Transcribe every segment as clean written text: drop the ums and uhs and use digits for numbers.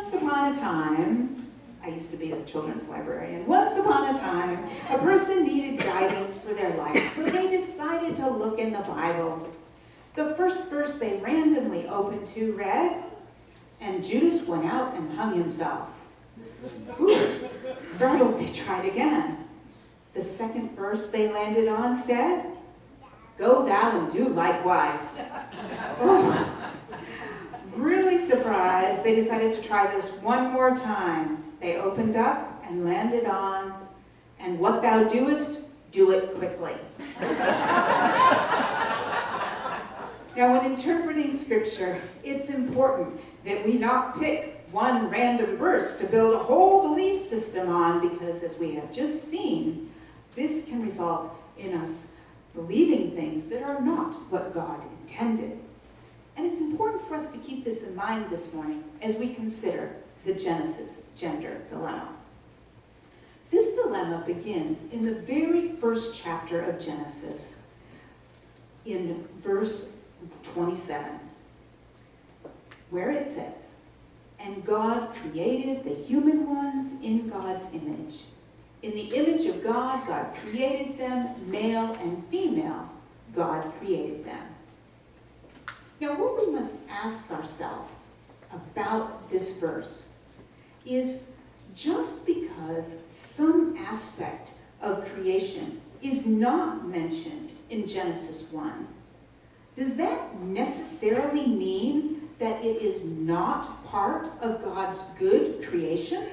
Once upon a time, I used to be a children's librarian. Once upon a time, a person needed guidance for their life, so they decided to look in the Bible. The first verse they randomly opened to read, "And Judas went out and hung himself." Ooh, startled, they tried again. The second verse they landed on said, "Go thou and do likewise." Oh. Really surprised, they decided to try this one more time. They opened up and landed on, "And what thou doest, do it quickly." Now, when interpreting Scripture, it's important that we not pick one random verse to build a whole belief system on, because as we have just seen, this can result in us believing things that are not what God intended. And it's important for us to keep this in mind this morning as we consider the Genesis gender dilemma. This dilemma begins in the very first chapter of Genesis, in verse 27, where it says, "And God created the human ones in God's image. In the image of God, God created them, male and female, God created them." Now, what we must ask ourselves about this verse is, just because some aspect of creation is not mentioned in Genesis 1, does that necessarily mean that it is not part of God's good creation?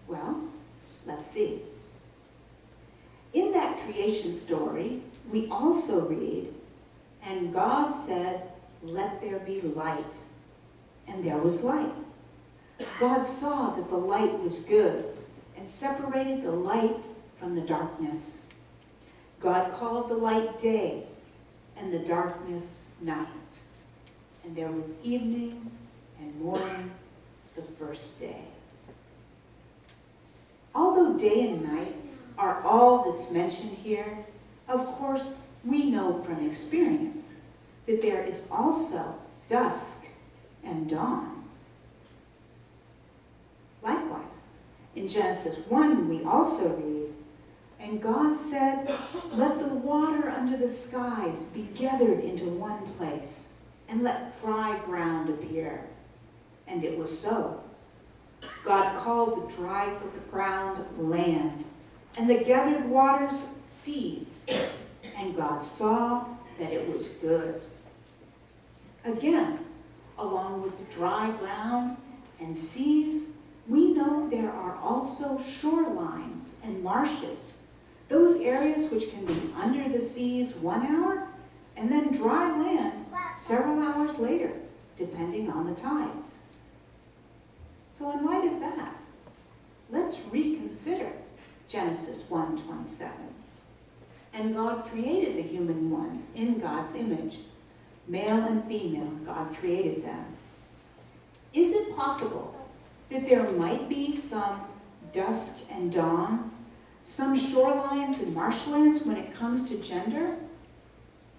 Well, let's see. In that creation story, we also read, "And God said, let there be light. And there was light. God saw that the light was good, and separated the light from the darkness. God called the light day, and the darkness night. And there was evening and morning the first day." Although day and night are all that's mentioned here, of course, we know from experience that there is also dusk and dawn. Likewise, in Genesis 1, we also read, "And God said, let the water under the skies be gathered into one place, and let dry ground appear. And it was so. God called the dry ground land, and the gathered waters seas. And God saw that it was good." Again, along with the dry ground and seas, we know there are also shorelines and marshes, those areas which can be under the seas 1 hour and then dry land several hours later, depending on the tides. So in light of that, let's reconsider Genesis 1:27. "And God created the human ones in God's image. Male and female, God created them." Is it possible that there might be some dusk and dawn, some shorelines and marshlands when it comes to gender?